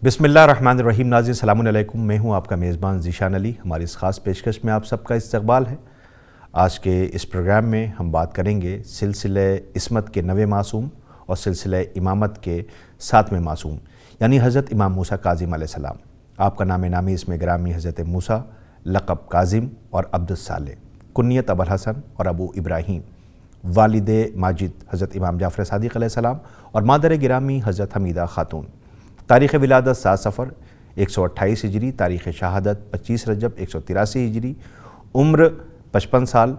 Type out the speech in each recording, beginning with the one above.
बिस्मिल्लाहिर्रहमानिर्रहीम। नाज़रीन सलाम अलैकुम, मैं हूं आपका मेज़बान ज़ीशान अली। हमारी इस ख़ास पेशकश में आप सबका इस्तक़बाल है। आज के इस प्रोग्राम में हम बात करेंगे सिलसिले इस्मत के 9वें मासूम और सिलसिले इमामत के 7वें मासूम यानी हज़रत इमाम मूसा काज़िम अलैहिस्सलाम। आपका नाम नामी इसमें ग्रामी हज़रत मूसा, लक़ब काज़िम और अब्दुस्साले, कुन्नियत अबुल हसन और अबू इब्राहीम, वालिदे माजिद हज़रत इमाम जाफ़र सादिक़ अलैहिस्सलाम और मादर गिरामी हज़रत हमीदा खातून। तारीख़ विलादत 7 सफ़र 128 हिजरी, तारीख़ शहादत 25 रजब 183 हिजरी, उम्र 55 साल,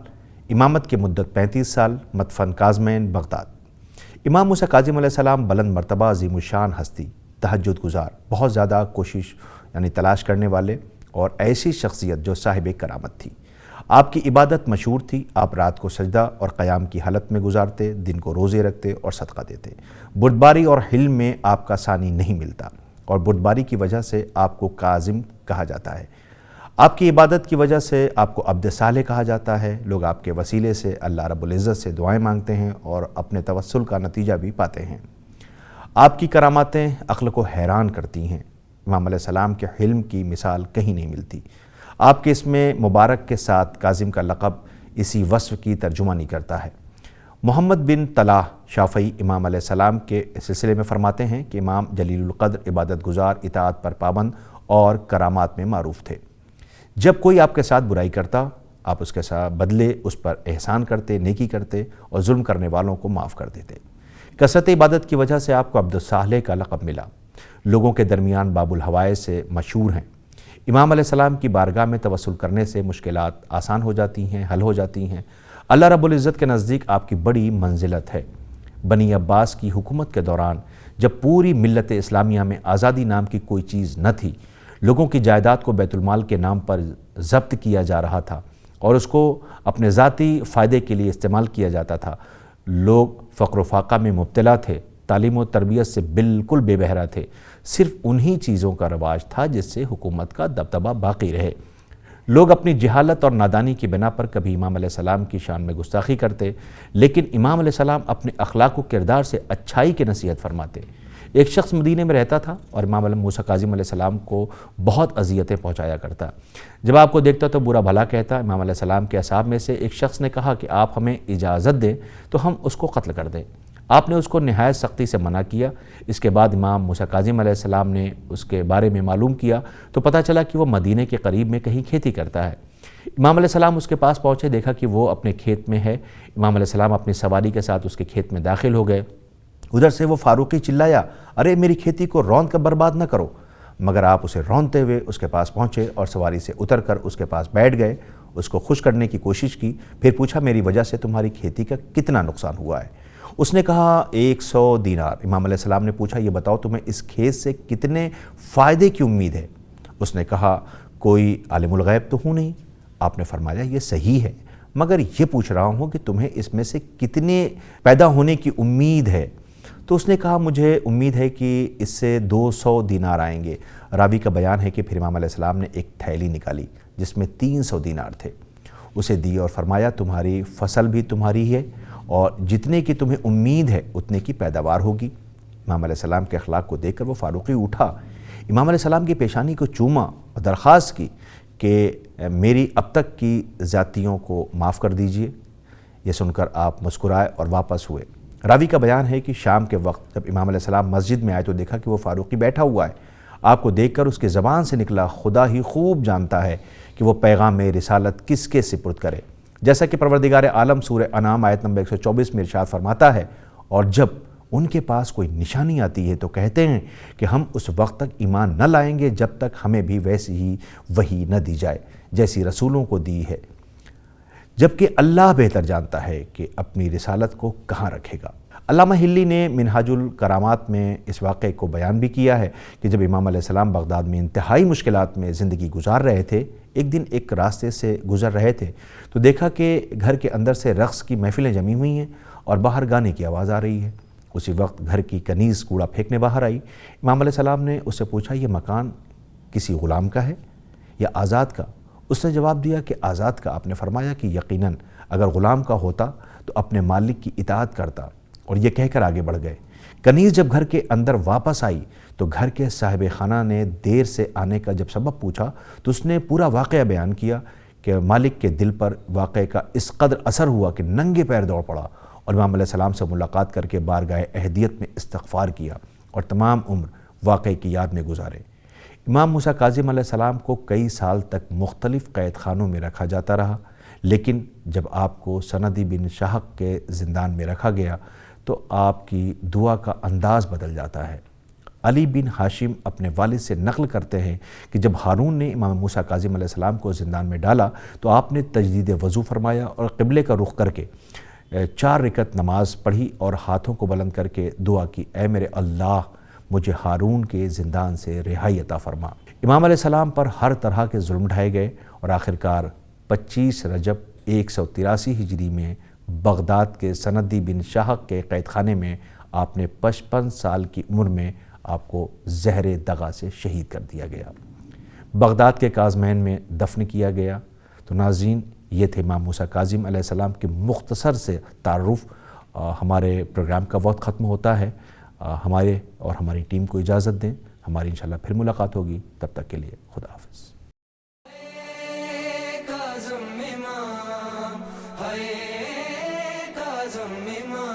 इमामत की मुद्दत 35 साल, मदफ़न काज़मैन बगदाद। इमाम मूसा काज़िम अलैहिस्सलाम बुलंद मर्तबा अज़ीमुश्शान हस्ती, तहज्जुद गुज़ार, बहुत ज़्यादा कोशिश यानी तलाश करने वाले और ऐसी शख्सियत जो साहिब करामत थी। आपकी इबादत मशहूर थी। आप रात को सजदा और क़याम की हालत में गुजारते, दिन को रोज़े रखते और सदका देते। बुर्दबारी और हिल्म में आपका सानी नहीं मिलता और बुर्दबारी की वजह से आपको काज़िम कहा जाता है। आपकी इबादत की वजह से आपको अब्द सालेह कहा जाता है। लोग आपके वसीले से अल्लाह रब्बुल इज़्ज़त से दुआएं मांगते हैं और अपने तवस्सुल का नतीजा भी पाते हैं। आपकी करामातें अक्ल को हैरान करती हैं। इमाम अलैहिस्सलाम के हिल्म की मिसाल कहीं नहीं मिलती। आपके इसमें मुबारक के साथ काज़िम का लक़ब इसी वस्फ़ की तर्जुमानी करता है। मोहम्मद बिन तलाह शाफ़ई इमाम अलैहिस्सलाम के सिलसिले में फ़रमाते हैं कि इमाम जलीलुल क़द्र, इबादत गुज़ार, इताअत पर पाबंद और करामात में मारूफ़ थे। जब कोई आपके साथ बुराई करता, आप उसके साथ बदले उस पर एहसान करते, नेकी करते और जुल्म करने वालों को माफ़ कर देते। कसरत इबादत की वजह से आपको अब्दुस्सालेह का लक़ब मिला। लोगों के दरमियान बाबुल हवाए से मशहूर हैं। इमाम अलैहिस्सलाम की बारगाह में तवस्सुल करने से मुश्किलात आसान हो जाती हैं, हल हो जाती हैं। अल्लाह रब्बुल इज़्ज़त के नज़दीक आपकी बड़ी मंजिलत है। बनी अब्बास की हुकूमत के दौरान जब पूरी मिल्लत इस्लामिया में आज़ादी नाम की कोई चीज़ न थी, लोगों की जायदाद को बैतुल माल के नाम पर ज़ब्त किया जा रहा था और उसको अपने ज़ाती फ़ायदे के लिए इस्तेमाल किया जाता था। लोग फ़क़्र व फ़ाक़ा में मुब्तला थे, तालीम व तरबियत से बिल्कुल बेबहरा थे। सिर्फ उन्हीं चीज़ों का रवाज था जिससे हुकूमत का दबदबा बाकी रहे। लोग अपनी जहालत और नादानी की बिना पर कभी इमाम अलैहिस्सलाम की शान में गुस्ताखी करते, लेकिन इमाम अलैहिस्सलाम अपने अखलाक व किरदार से अच्छाई की नसीहत फरमाते। एक शख्स मदीने में रहता था और इमाम मूसा काज़िम अलैहिस्सलाम को बहुत अज़ियतें पहुँचाया करता। जब आपको देखता तो बुरा भला कहता। इमाम अलैहिस्सलाम के असहाब में से एक शख्स ने कहा कि आप हमें इजाज़त दें तो हम उसको कत्ल कर दें। आपने उसको निहायत सख्ती से मना किया। इसके बाद इमाम मूसा काज़िम अलैहिस्सलाम ने उसके बारे में मालूम किया तो पता चला कि वो मदीने के करीब में कहीं खेती करता है। इमाम अलैहिस्सलाम उसके पास पहुँचे, देखा कि वो अपने खेत में है। इमाम अलैहिस्सलाम अपनी सवारी के साथ उसके खेत में दाखिल हो गए। उधर से वो फारूकी चिल्लाया, अरे मेरी खेती को रौंद कर बर्बाद न करो। मगर आप उसे रौंदते हुए उसके पास पहुँचे और सवारी से उतर कर उसके पास बैठ गए। उसको खुश करने की कोशिश की, फिर पूछा मेरी वजह से तुम्हारी खेती का कितना नुकसान हुआ है। उसने कहा 100 दीनार। इमाम अलैहिस्सलाम ने पूछा ये बताओ तुम्हें इस खेत से कितने फ़ायदे की उम्मीद है। उसने कहा कोई आलिमुल गैब तो हूँ नहीं। आपने फरमाया ये सही है, मगर ये पूछ रहा हूँ कि तुम्हें इसमें से कितने पैदा होने की उम्मीद है। तो उसने कहा मुझे उम्मीद है कि इससे 200 दीनार आएंगे। रावी का बयान है कि फिर इमाम अलैहिस्सलाम ने एक थैली निकाली जिसमें 300 दीनार थे, उसे दी और फरमाया तुम्हारी फसल भी तुम्हारी है और जितने की तुम्हें उम्मीद है उतने की पैदावार होगी। इमाम अलैहिस्सलाम के अखलाक को देखकर वो फारूकी उठा, इमाम अलैहिस्सलाम की पेशानी को चूमा और दरख्वास्त की कि मेरी अब तक की ज़्यादतियों को माफ़ कर दीजिए। ये सुनकर आप मुस्कुराए और वापस हुए। रावी का बयान है कि शाम के वक्त जब इमाम अलैहिस्सलाम मस्जिद में आए तो देखा कि वो फारूकी बैठा हुआ है। आपको देखकर उसकी ज़बान से निकला, खुदा ही खूब जानता है कि वो पैगाम रिसालत किसके सिपुर्द करे। जैसा कि परवरदिगार आलम सूरह अनाम आयत नंबर 124 में इरशाद फरमाता है, और जब उनके पास कोई निशानी आती है तो कहते हैं कि हम उस वक्त तक ईमान न लाएंगे जब तक हमें भी वैसी ही वही न दी जाए जैसी रसूलों को दी है, जबकि अल्लाह बेहतर जानता है कि अपनी रिसालत को कहाँ रखेगा। अल्लामा हिल्ली ने मिनहाजुल करामात में इस वाक़े को बयान भी किया है कि जब इमाम अलैहिस्सलाम बगदाद में इंतहाई मुश्किलात में ज़िंदगी गुजार रहे थे, एक दिन एक रास्ते से गुज़र रहे थे तो देखा कि घर के अंदर से रक़्स की महफ़िलें जमी हुई हैं और बाहर गाने की आवाज़ आ रही है। उसी वक्त घर की कनीज़ कूड़ा फेंकने बाहर आई। इमाम अलैहिस्सलाम ने उससे पूछा ये मकान किसी ग़ुलाम का है या आज़ाद का? उसने जवाब दिया कि आज़ाद का। आपने फरमाया कि यकीनन अगर ग़ुलाम का होता तो अपने मालिक की इताअत करता, और ये कहकर आगे बढ़ गए। کنیز جب گھر کے اندر واپس آئی تو گھر کے صاحب خانہ نے دیر سے آنے کا جب سبب پوچھا تو اس نے پورا واقعہ بیان کیا کہ مالک کے دل پر واقعے کا اس قدر اثر ہوا کہ ننگے پیر دوڑ پڑا اور امام علیہ السلام سے ملاقات کر کے بارگاہ احدیت میں استغفار کیا اور تمام عمر واقعے کی یاد میں گزارے۔ امام موسیٰ کاظم علیہ السلام کو کئی سال تک مختلف قید خانوں میں رکھا جاتا رہا، لیکن جب آپ کو سندی بن شہق کے زندان میں رکھا گیا تو آپ کی دعا کا انداز بدل جاتا ہے۔ علی بن ہاشم اپنے والد سے نقل کرتے ہیں کہ جب ہارون نے امام موسیٰ کاظم علیہ السلام کو زندان میں ڈالا تو آپ نے تجدید وضو فرمایا اور قبلے کا رخ کر کے 4 رکعت نماز پڑھی اور ہاتھوں کو بلند کر کے دعا کی، اے میرے اللہ مجھے ہارون کے زندان سے رہائی عطا فرما۔ امام علیہ السلام پر ہر طرح کے ظلم ڈھائے گئے اور آخرکار 25 رجب 183 ہجری میں بغداد کے سندی بن شہق کے قید خانے میں آپ نے 55 سال کی عمر میں آپ کو زہر دغا سے شہید کر دیا گیا، بغداد کے کاظمین میں دفن کیا گیا۔ تو ناظرین، یہ تھے امام موسیٰ کاظم علیہ السلام کے مختصر سے تعارف۔ ہمارے پروگرام کا وقت ختم ہوتا ہے، ہمارے اور ہماری ٹیم کو اجازت دیں، ہماری انشاءاللہ پھر ملاقات ہوگی، تب تک کے لیے خدا حافظ۔ کاظم امام، ہائے کاظم امام۔